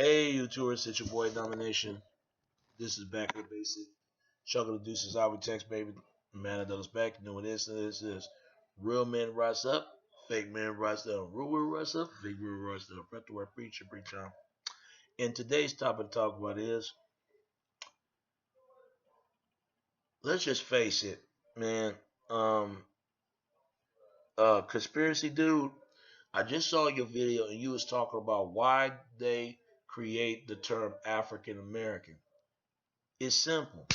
Hey, you tourists, it's your boy Domination. This is Back to the Basic. Chuckle the Deuces, I would text, baby. Man, that is back. You know what this is. Real men rise up, fake men rise down. Real men rise up, fake men rise down. Breath the word preacher, preach on. And today's topic to talk about is, let's just face it, man. Um, Conspiracy dude, I just saw your video and you was talking about why they create the term African American. It's simple.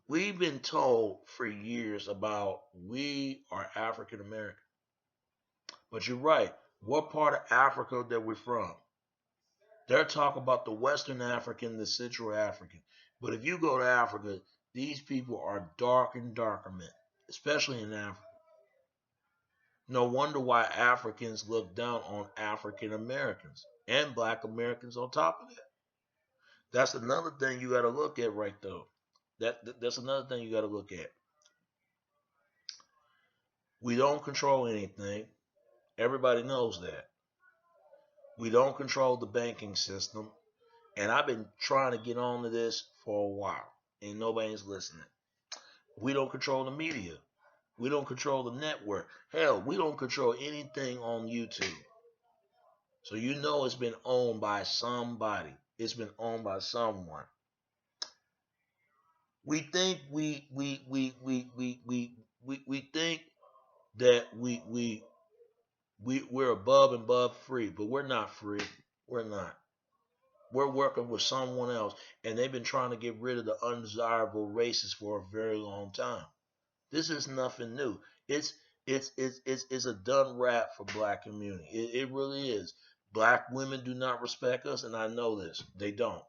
We've been told for years about we are African American. But you're right. What part of Africa that we're from? They're talking about the Western African, the Central African. But if you go to Africa, these people are dark and darker men, especially in Africa. No wonder why Africans look down on African Americans and Black Americans on top of that. That's another thing you got to look at, right though. That's another thing you got to look at. We don't control anything. Everybody knows that. We don't control the banking system. And I've been trying to get on to this for a while, and nobody's listening. We don't control the media. We don't control the network. Hell, we don't control anything on YouTube. So you know it's been owned by somebody. It's been owned by someone. We think we think that we're above and above free, but we're not free. We're not. We're working with someone else, and they've been trying to get rid of the undesirable races for a very long time. This is nothing new. It's a done rap for black community. It really is. Black women do not respect us, and I know this. They don't.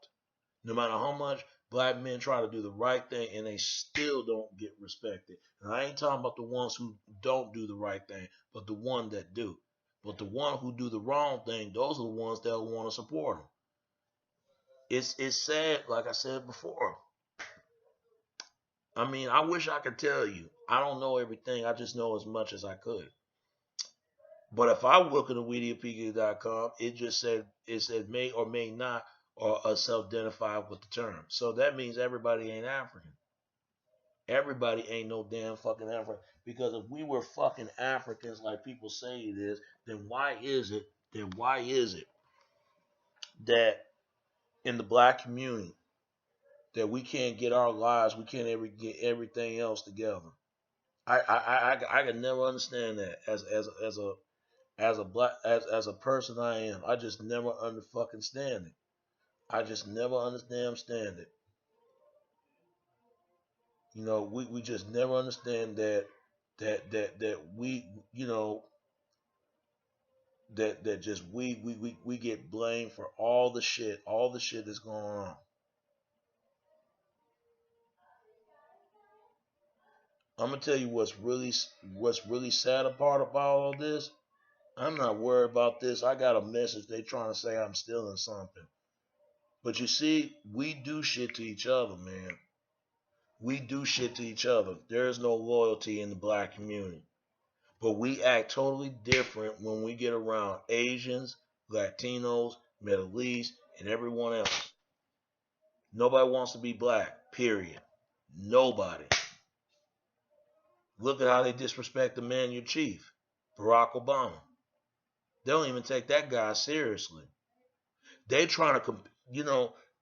No matter how much black men try to do the right thing, and they still don't get respected. And I ain't talking about the ones who don't do the right thing, but the one that do. But the one who do the wrong thing, those are the ones that want to support them. It's sad, like I said before. I mean, I wish I could tell you. I don't know everything. I just know as much as I could. But if I look at Wikipedia.com, it said may or may not or self-identify with the term. So that means everybody ain't African. Everybody ain't no damn fucking African. Because if we were fucking Africans like people say it is, then why is it? Then why is it that in the black community that we can't get our lives, we can't ever get everything else together? I can never understand that as a person I am. I just never under fucking stand it. I just never understand it. You know, we just never understand that we that just we get blamed for all the shit that's going on. I'm gonna tell you what's really sad about all this. I'm not worried about this. I got a message. They trying to say I'm stealing something. But you see, we do shit to each other, man. We do shit to each other. There is no loyalty in the black community. But we act totally different when we get around Asians, Latinos, Middle East, and everyone else. Nobody wants to be black, period. Nobody. Look at how they disrespect the man, your chief, Barack Obama. They don't even take that guy seriously. They trying to,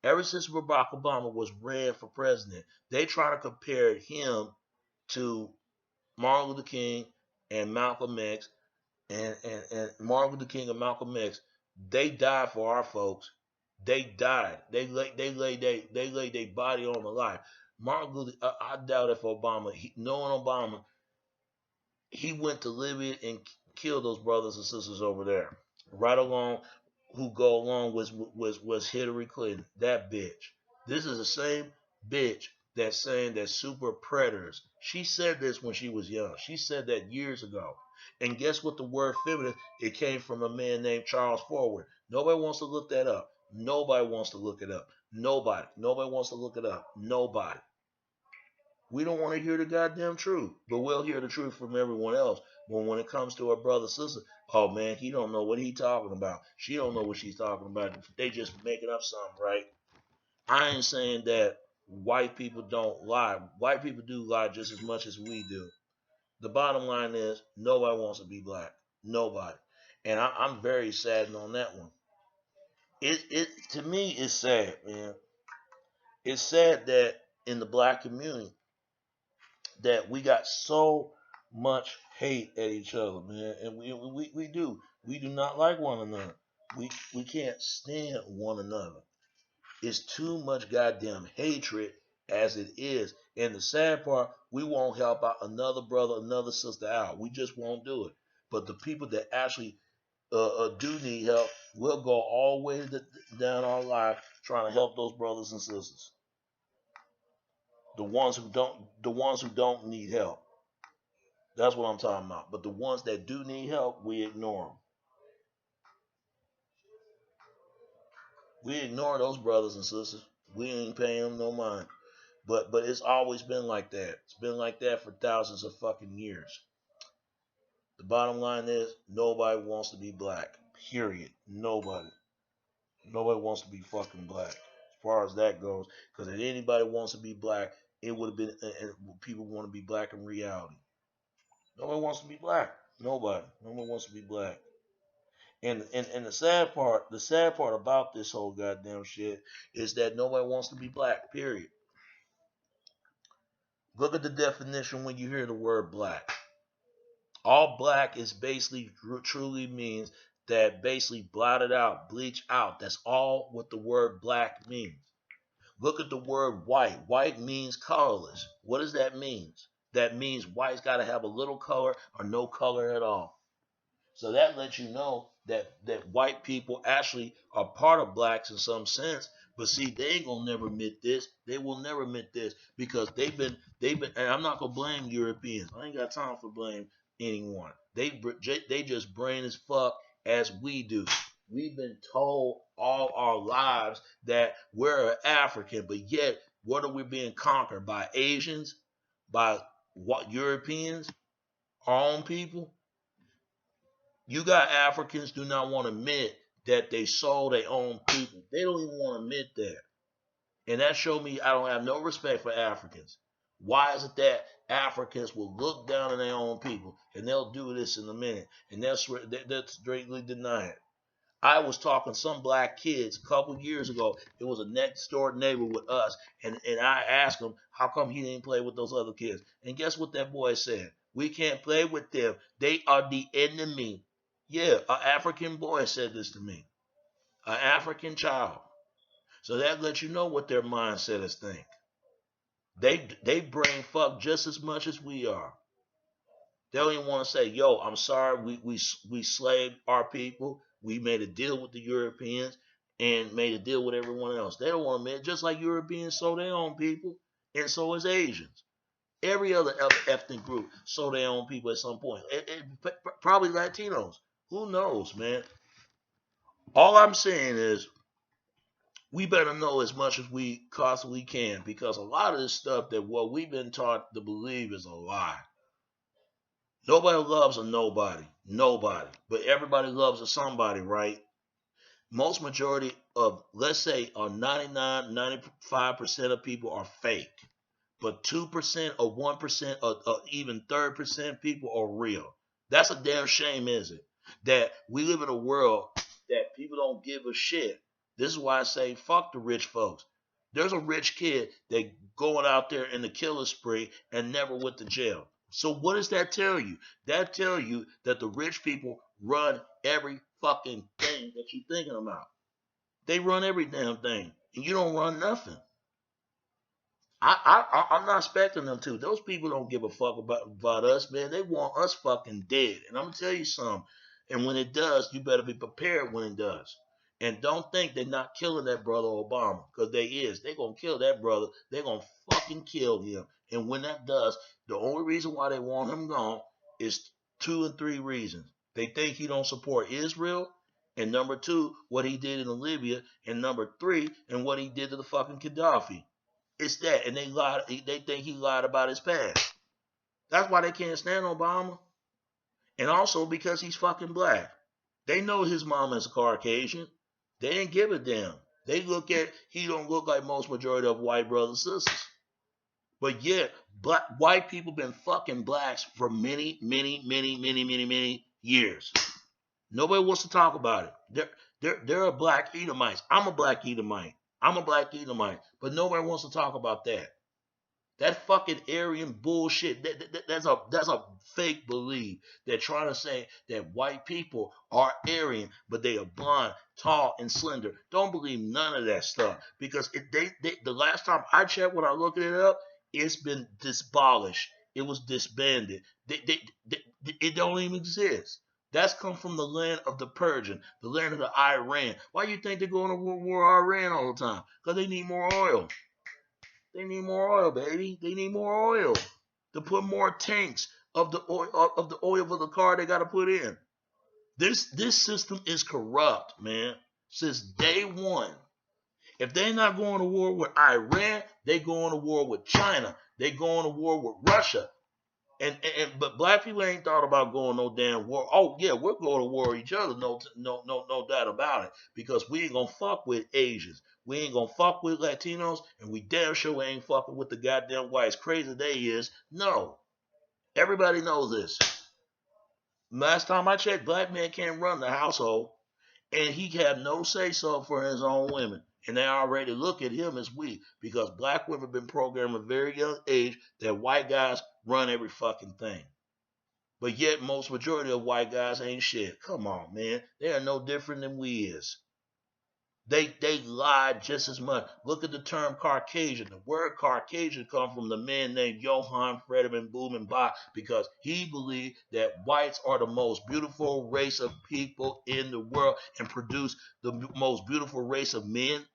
ever since Barack Obama was ran for president, they try to compare him to Martin Luther King and Malcolm X, and Martin Luther King and Malcolm X. They died for our folks. They died. They laid their body on the line. Martin Luther, I doubt if Obama, knowing Obama, he went to Libya and killed those brothers and sisters over there. Right along, who go along was Hillary Clinton, that bitch. This is the same bitch that's saying that super predators. She said this when she was young. She said that years ago. And guess what? The word feminist, it came from a man named Charles Forward. Nobody wants to look that up. Nobody wants to look it up. Nobody. Nobody wants to look it up. Nobody. We don't want to hear the goddamn truth, but we'll hear the truth from everyone else. When it comes to our brother sister, oh man, he don't know what he talking about. She don't know what she's talking about. They just making up something, right? I ain't saying that white people don't lie. White people do lie just as much as we do. The bottom line is nobody wants to be black. Nobody. And I'm very saddened on that one. It to me it's sad, man. It's sad that in the black community that we got so much hate at each other, man. And we do. We do not like one another. We can't stand one another. It's too much goddamn hatred as it is. And the sad part, we won't help out another brother, another sister out. We just won't do it. But the people that actually do need help, we'll go all the way down our life trying to help those brothers and sisters. The ones who don't need help. That's what I'm talking about. But the ones that do need help, we ignore them. We ignore those brothers and sisters. We ain't paying them no mind. But it's always been like that. It's been like that for thousands of fucking years. The bottom line is nobody wants to be black. Period. Nobody. Nobody wants to be fucking black. As far as that goes, because if anybody wants to be black, it would have been people want to be black in reality. Nobody wants to be black. Nobody. Nobody wants to be black. And the sad part about this whole goddamn shit is that nobody wants to be black. Period. Look at the definition when you hear the word black. All black is basically truly means that basically blotted out, bleach out. That's all what the word black means. Look at the word white. White means colorless. What does that mean? That means white's got to have a little color or no color at all. So that lets you know that white people actually are part of blacks in some sense. But see, they ain't gonna never admit this. They will never admit this because they've been. And I'm not gonna blame Europeans. I ain't got time for blame anyone. They just brain as fuck as we do. We've been told all our lives that we're African, but yet what are we being conquered by? Asians, by what Europeans, our own people? You got Africans do not want to admit that they sold their own people. They don't even want to admit that. And that showed me I don't have no respect for Africans. Why is it that Africans will look down on their own people and they'll do this in a minute and they'll straightly deny it? I was talking to some black kids a couple years ago. It was a next door neighbor with us, and I asked him how come he didn't play with those other kids. And guess what that boy said? We can't play with them. They are the enemy. Yeah, an African boy said this to me. An African child. So that lets you know what their mindset is think. They brain fuck just as much as we are. They don't even want to say, yo, I'm sorry, we slaved our people. We made a deal with the Europeans and made a deal with everyone else. They don't want to admit, just like Europeans sold their own people, and so is Asians. Every other ethnic group sold their own people at some point. Probably Latinos. Who knows, man? All I'm saying is we better know as much as we possibly can because a lot of this stuff that what we've been taught to believe is a lie. Nobody loves a nobody. Nobody. But everybody loves a somebody, right? Most majority of, let's say, 99, 95% of people are fake. But 2% or 1% or even 30% people are real. That's a damn shame, is it? That we live in a world that people don't give a shit. This is why I say fuck the rich folks. There's a rich kid that going out there in the killer spree and never went to jail. So what does that tell you? That tell you that the rich people run every fucking thing that you're thinking about. They run every damn thing, and you don't run nothing. I'm not expecting them to. Those people don't give a fuck about us, man. They want us fucking dead. And I'm gonna tell you something. And when it does, you better be prepared when it does. And don't think they're not killing that brother Obama, because they is. They gonna kill that brother. They gonna fucking kill him. And when that does, the only reason why they want him gone is 2 and 3 reasons. They think he don't support Israel, and number two, what he did in Libya, and number three, and what he did to the fucking Gaddafi. It's that, and they lied. They think he lied about his past. That's why they can't stand Obama, and also because he's fucking black. They know his mom is a Caucasian. They didn't give a damn. They look at he don't look like most majority of white brothers and sisters. But yet, white people been fucking blacks for many, many, many, many, many, many years. Nobody wants to talk about it. There are black Edomites. I'm a black Edomite. I'm a black Edomite. But nobody wants to talk about that. That fucking Aryan bullshit. That's a fake belief. They're trying to say that white people are Aryan, but they are blonde, tall, and slender. Don't believe none of that stuff because the last time I checked when I looked it up, it's been abolished. It was disbanded. It don't even exist. That's come from the land of the Persian, the land of the Iran. Why do you think they're going to war Iran all the time? Because they need more oil. They need more oil, baby. They need more oil to put more tanks of the oil for the car they got to put in. This system is corrupt, man. Since day one. If they're not going to war with Iran, they going to war with China. They going to war with Russia. But black people ain't thought about going no damn war. Oh yeah, we're going to war with each other. No doubt about it. Because we ain't gonna fuck with Asians. We ain't gonna fuck with Latinos, and we damn sure ain't fucking with the goddamn whites. Crazy they is. No, everybody knows this. Last time I checked, black men can't run the household, and he have no say so for his own women. And they already look at him as weak because black women have been programmed at a very young age that white guys run every fucking thing. But yet most majority of white guys ain't shit. Come on, man. They are no different than we is. They lied just as much. Look at the term Caucasian. The word Caucasian comes from the man named Johann Friedemann Blumenbach because he believed that whites are the most beautiful race of people in the world and produce the most beautiful race of men.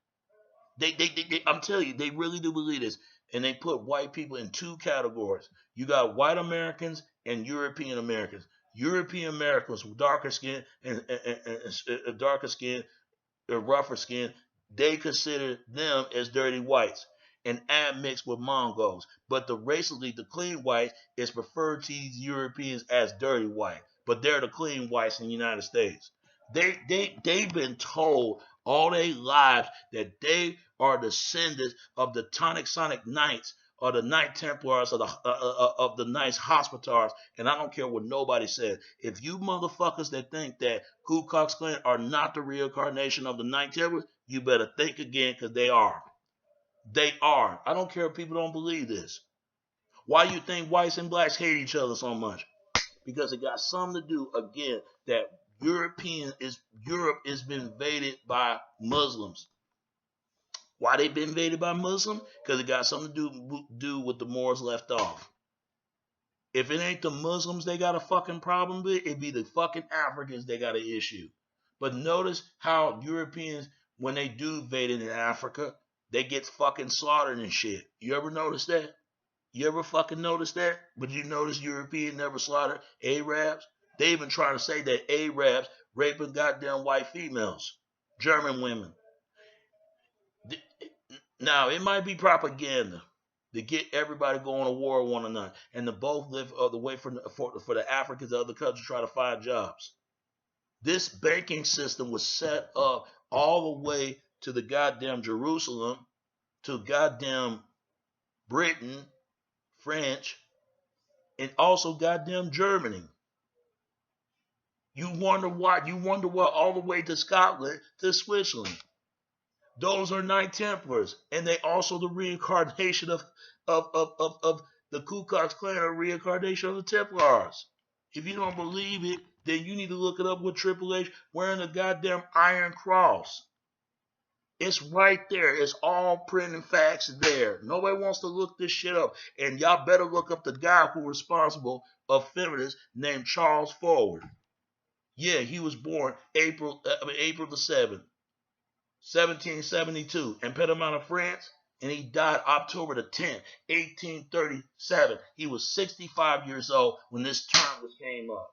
I'm telling you, they really do believe this. And they put white people in two categories. You got white Americans and European Americans. European Americans with darker skin and darker skin, rougher skin, they consider them as dirty whites and admixed with Mongols. But the racially, the clean white is preferred to these Europeans as dirty white. But they're the clean whites in the United States. They've been told all their lives that they are descendants of the Tonic Sonic Knights or the Knight Templars of the Knights Hospitals, and I don't care what nobody says. If you motherfuckers that think that Ku Klux Klan are not the reincarnation of the Knight Templars, you better think again because they are. They are. I don't care if people don't believe this. Why do you think whites and blacks hate each other so much? Because it got something to do again that Europe has been invaded by Muslims. Why they been invaded by Muslims? Because it got something to do with the Moors left off. If it ain't the Muslims they got a fucking problem with, it'd be the fucking Africans they got an issue. But notice how Europeans, when they do invade in Africa, they get fucking slaughtered and shit. You ever notice that? You ever fucking notice that? But you notice European never slaughtered Arabs? They even trying to say that Arabs raping goddamn white females, German women. Now, it might be propaganda to get everybody going to war with one another and to both live the way for the Africans and other countries try to find jobs. This banking system was set up all the way to the goddamn Jerusalem, to goddamn Britain, French, and also goddamn Germany. You wonder why all the way to Scotland, to Switzerland. Those are Knight Templars, and they also the reincarnation of the Ku Klux Klan, a reincarnation of the Templars. If you don't believe it, then you need to look it up with Triple H wearing a goddamn Iron Cross. It's right there. It's all printing facts there. Nobody wants to look this shit up. And y'all better look up the guy who was responsible of feminists named Charles Forward. Yeah, he was born April the 7th, 1772 in Panama, France, and he died October the 10th, 1837. He was 65 years old when this term came up.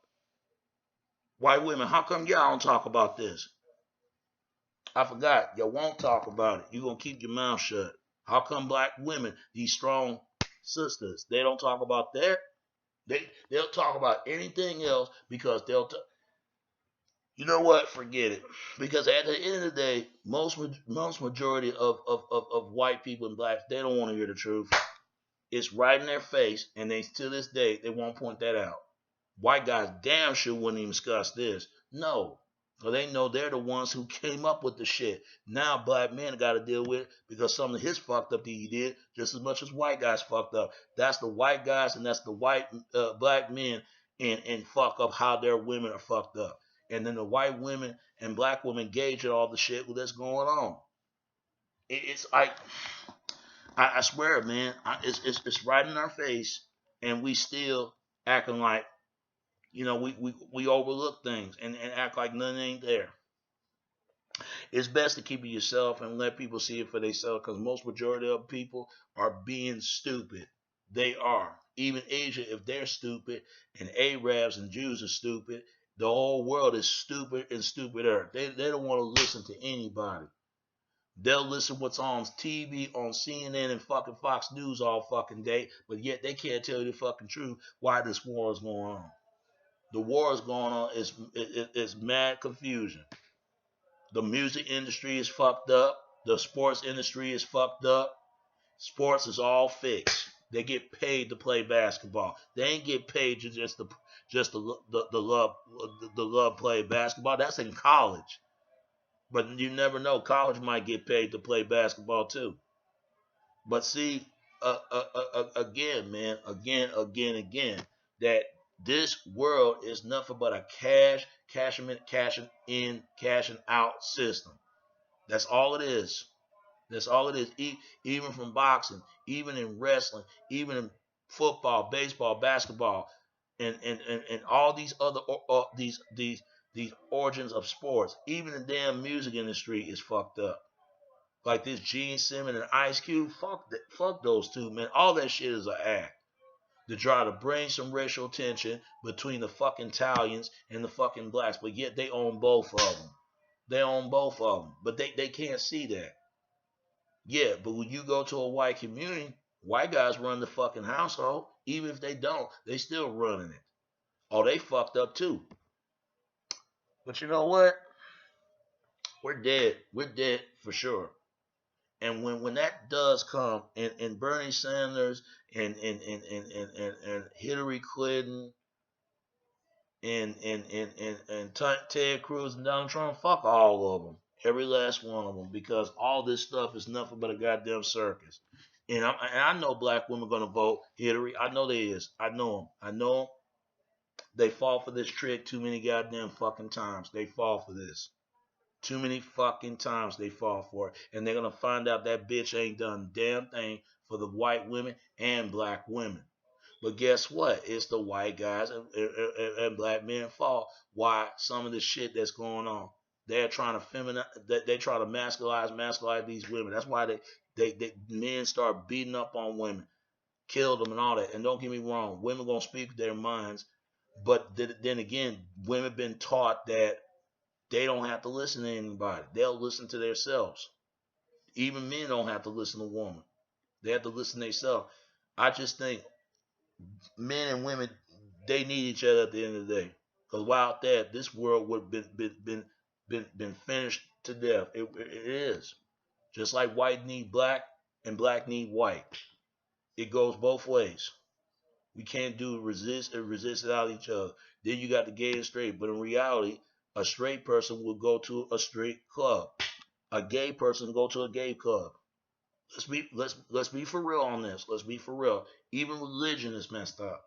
White women, how come y'all don't talk about this? I forgot. Y'all won't talk about it. You're going to keep your mouth shut. How come black women, these strong sisters, they don't talk about that? They'll talk about anything else because you know what? Forget it. Because at the end of the day, most majority of white people and blacks, they don't want to hear the truth. It's right in their face, and they to this day they won't point that out. White guys damn sure wouldn't even discuss this. No. Because they know they're the ones who came up with the shit. Now black men got to deal with it because some of his fucked up that he did just as much as white guys fucked up. That's the white guys and that's the white black men and fuck up how their women are fucked up. And then the white women and black women gauge at all the shit that's going on. It's like I swear, man, it's right in our face, and we still acting like we overlook things and act like nothing ain't there. It's best to keep it yourself and let people see it for themselves because most majority of people are being stupid. They are. Even Asia, if they're stupid, and Arabs and Jews are stupid, the whole world is stupid and stupider. They don't want to listen to anybody. They'll listen what's on TV, on CNN and fucking Fox News all fucking day, but yet they can't tell you the fucking truth why this war is going on. The war is going on. It's mad confusion. The music industry is fucked up. The sports industry is fucked up. Sports is all fixed. They get paid to play basketball. They ain't get paid to just the love play basketball. That's in college. But you never know. College might get paid to play basketball too. But see, again, man, again, that this world is nothing but a cashing in, cashing out system. That's all it is. That's all it is. Even from boxing, even in wrestling, even in football, baseball, basketball, and all these other these origins of sports. Even the damn music industry is fucked up. Like this Gene Simmons and Ice Cube, fuck those two, man. All that shit is an act to try to bring some racial tension between the fucking Italians and the fucking blacks, but yet they own both of them. They own both of them, but they can't see that. Yeah, but when you go to a white community, white guys run the fucking household. Even if they don't, they still running it. Oh, they fucked up too. But you know what? We're dead. We're dead for sure. And when that does come, and Bernie Sanders and Hillary Clinton and Ted Cruz and Donald Trump, fuck all of them, every last one of them, because all this stuff is nothing but a goddamn circus. And I know black women gonna vote Hillary. I know they is. I know them. I know them. They fall for this trick too many goddamn fucking times. They fall for this. Too many fucking times they fall for it. And they're going to find out that bitch ain't done a damn thing for the white women and black women. But guess what? It's the white guys and black men fault why some of the shit that's going on. They're trying to they try to masculize these women. That's why they men start beating up on women, kill them and all that. And don't get me wrong, women gonna speak their minds, but then again, women been taught that they don't have to listen to anybody. They'll listen to themselves. Even men don't have to listen to women. They have to listen to themselves. I just think men and women, they need each other at the end of the day. Because without that, this world would have been finished to death. It is. Just like white need black and black need white. It goes both ways. We can't do resist without each other. Then you got the gay and straight. But in reality, a straight person will go to a straight club. A gay person will go to a gay club. Let's be for real on this. Let's be for real. Even religion is messed up.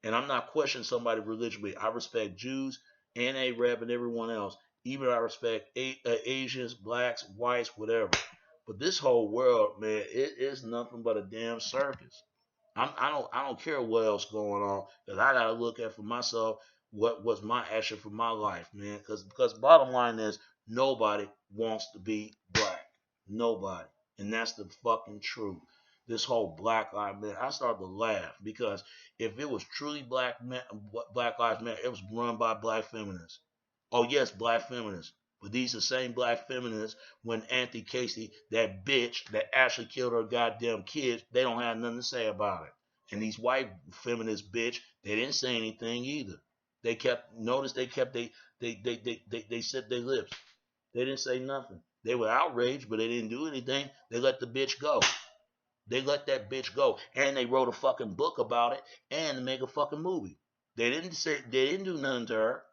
And I'm not questioning somebody's religion, but I respect Jews and Arab and everyone else. Even I respect Asians, blacks, whites, whatever. But this whole world, man, it is nothing but a damn circus. I don't care what else going on because I gotta look at for myself what was my action for my life, man. Because bottom line is nobody wants to be black, nobody, and that's the fucking truth. This whole Black Lives Matter, I started to laugh because if it was truly Black Lives Matter, it was run by black feminists. Oh yes, black feminists. But these are the same black feminists when Anthony Casey, that bitch that actually killed her goddamn kids, they don't have nothing to say about it. And these white feminist bitch, they didn't say anything either. They kept notice they kept they set their lips. They didn't say nothing. They were outraged, but they didn't do anything. They let the bitch go. They let that bitch go. And they wrote a fucking book about it and make a fucking movie. They didn't do nothing to her.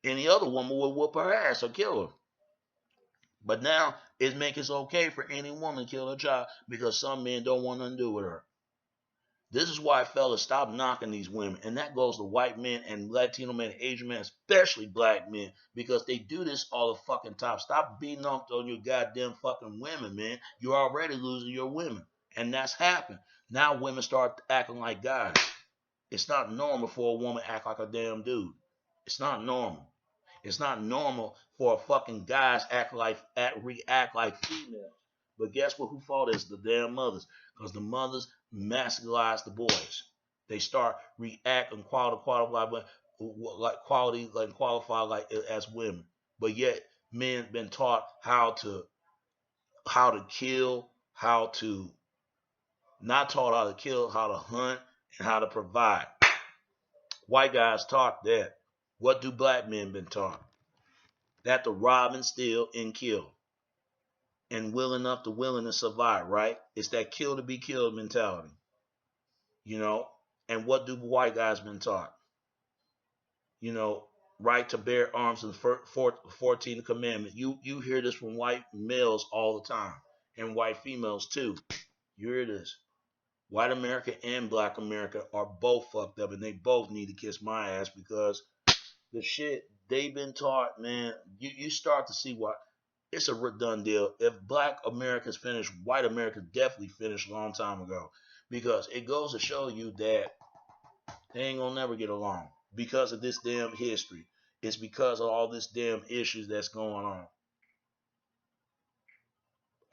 Any other woman would whoop her ass or kill her. But now it's making it okay for any woman to kill her child because some men don't want nothing to do with her. This is why fellas stop knocking these women. And that goes to white men and Latino men, Asian men, especially black men, because they do this all the fucking time. Stop beating up on your goddamn fucking women, man. You're already losing your women. And that's happened. Now women start acting like guys. It's not normal for a woman to act like a damn dude. It's not normal. It's not normal for a fucking guys react like females. But guess what? Who fault is the damn mothers? Because the mothers masculinize the boys. They start reacting qualify like as women. But yet men been taught how to kill, how to not taught how to kill, how to hunt, and how to provide. White guys taught that. What do black men been taught? That to rob and steal and kill. And willing to survive, right? It's that kill to be killed mentality. You know? And what do white guys been taught? You know, right to bear arms in the 14th commandment. You hear this from white males all the time. And white females too. You hear this. White America and black America are both fucked up and they both need to kiss my ass because the shit they've been taught, man, you start to see why it's a done deal. If black America's finished, white America definitely finished a long time ago. Because it goes to show you that they ain't gonna never get along. Because of this damn history. It's because of all this damn issues that's going on.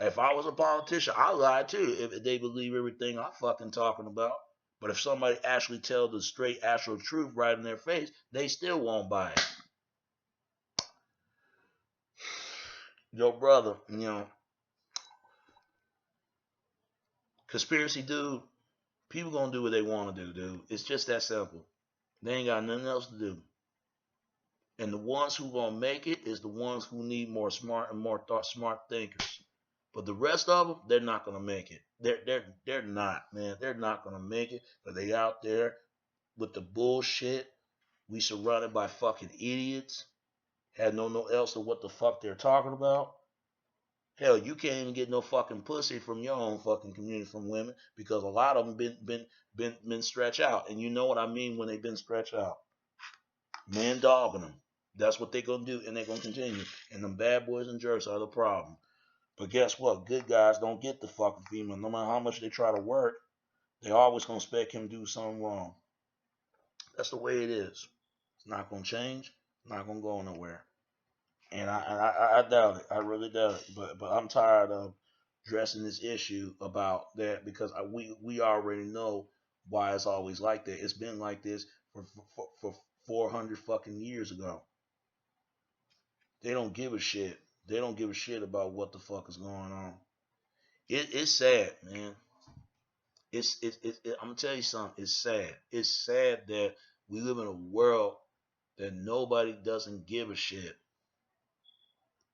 If I was a politician, I'd lie too if they believe everything I'm fucking talking about. But if somebody actually tells the straight actual truth right in their face, they still won't buy it. Your brother, conspiracy dude, people gonna do what they want to do, dude. It's just that simple. They ain't got nothing else to do. And the ones who gonna make it is the ones who need more smart and more smart thinkers. But the rest of them, they're not gonna make it. They're not, man. They're not gonna make it. But they out there with the bullshit. We surrounded by fucking idiots. Had no else of what the fuck they're talking about. Hell, you can't even get no fucking pussy from your own fucking community from women because a lot of them been stretched out, and you know what I mean when they've been stretched out. Men dogging them. That's what they're gonna do, and they're gonna continue. And them bad boys and jerks are the problem. But guess what? Good guys don't get the fucking female. No matter how much they try to work, they always gonna expect him to do something wrong. That's the way it is. It's not gonna change. It's not gonna go nowhere. And I doubt it. I really doubt it. But I'm tired of addressing this issue about that because we already know why it's always like that. It's been like this for 400 fucking years ago. They don't give a shit. They don't give a shit about what the fuck is going on. It's sad, man. I'm gonna tell you something. It's sad. It's sad that we live in a world that nobody doesn't give a shit.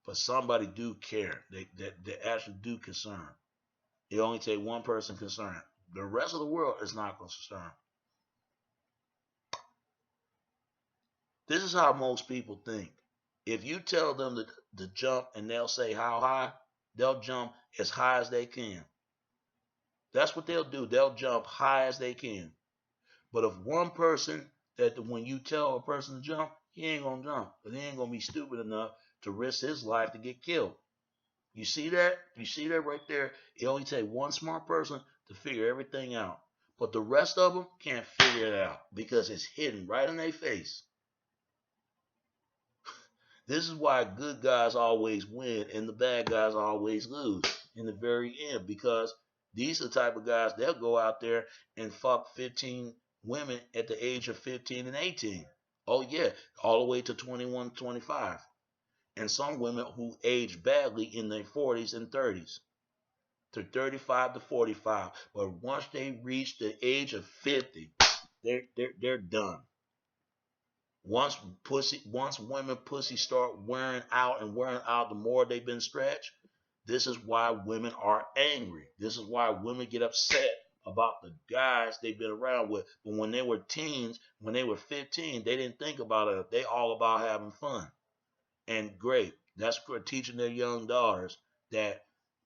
But somebody do care. They actually do concern. It only take one person concerned. The rest of the world is not concerned. This is how most people think. If you tell them to jump and they'll say how high, they'll jump as high as they can. That's what they'll do. They'll jump high as they can. But if one person that when you tell a person to jump, he ain't gonna jump. But he ain't gonna be stupid enough to risk his life to get killed. You see that? You see that right there? It only takes one smart person to figure everything out. But the rest of them can't figure it out because it's hidden right in their face. This is why good guys always win and the bad guys always lose in the very end because these are the type of guys they'll go out there and fuck 15 women at the age of 15 and 18. Oh yeah, all the way to 21, 25. And some women who age badly in their 40s and 30s to 35 to 45. But once they reach the age of 50, they're done. Once women pussy start wearing out and wearing out, the more they've been stretched. This is why women are angry. This is why women get upset about the guys they've been around with. But when they were teens, when they were 15, they didn't think about it. They all about having fun. And great. That's for teaching their young daughters that,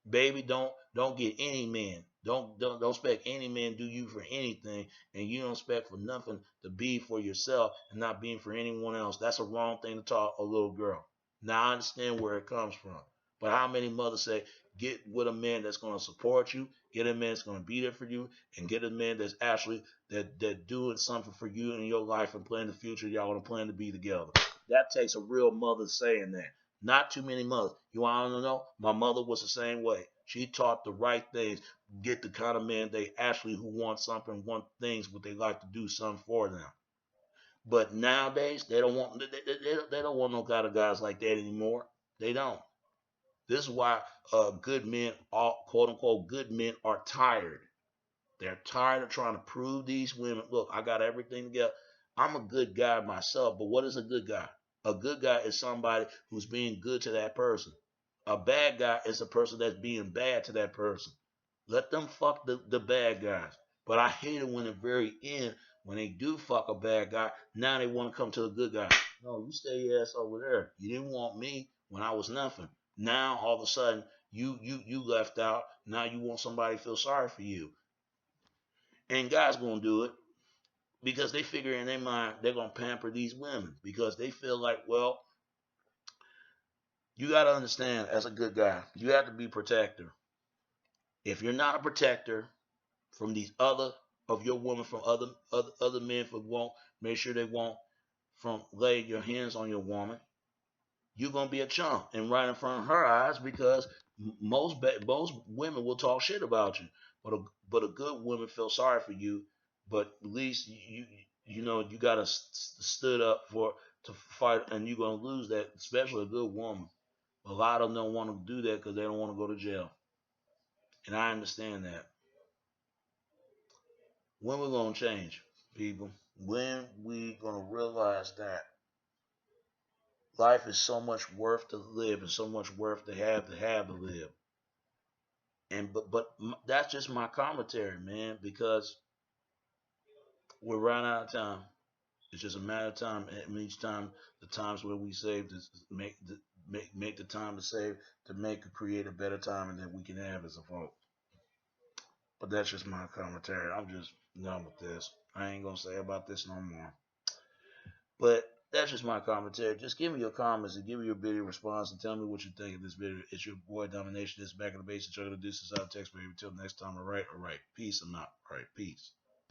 baby, don't get any man. Don't expect any man do you for anything, and you don't expect for nothing to be for yourself and not being for anyone else. That's a wrong thing to taught a little girl. Now I understand where it comes from, but how many mothers say, get with a man that's going to support you, get a man that's going to be there for you, and get a man that's actually that doing something for you in your life and plan the future. Y'all gonna plan to be together. That takes a real mother saying that. Not too many mothers. You want to know? My mother was the same way. She taught the right things. Get the kind of man they actually who want something, want things, what they like to do something for them. But nowadays they don't want they don't want no kind of guys like that anymore. They don't. This is why good men, quote unquote good men, are tired. They're tired of trying to prove these women, look, I got everything together. I'm a good guy myself, but what is a good guy? A good guy is somebody who's being good to that person. A bad guy is a person that's being bad to that person. Let them fuck the bad guys. But I hate it when at the very end, when they do fuck a bad guy, now they want to come to a good guy. No, you stay your ass over there. You didn't want me when I was nothing. Now all of a sudden you left out. Now you want somebody to feel sorry for you. And guys gonna do it because they figure in their mind they're gonna pamper these women because they feel like, well, you gotta understand as a good guy, you have to be protector. If you're not a protector from these other of your woman from other men for won't make sure they won't from lay your hands on your woman, you're gonna be a chump and right in front of her eyes because most women will talk shit about you, but a good woman feel sorry for you. But at least you know you gotta stood up for to fight, and you're gonna lose that, especially a good woman. A lot of them don't want to do that because they don't want to go to jail, and I understand that. When we gonna change, people? When we gonna realize that life is so much worth to live and so much worth to live? And but that's just my commentary, man, because we're running out of time. It's just a matter of time. And each time, the times where we save to make the time to save to make or create a better time and that we can have as a folk. But that's just my commentary. I'm just done with this. I ain't gonna say about this no more. But that's just my commentary. Just give me your comments and give me your video response and tell me what you think of this video. It's your boy Domination. This back in the base. Try to do this out of text, baby. Until next time, all right? All right. Peace. I'm out. All right. Peace.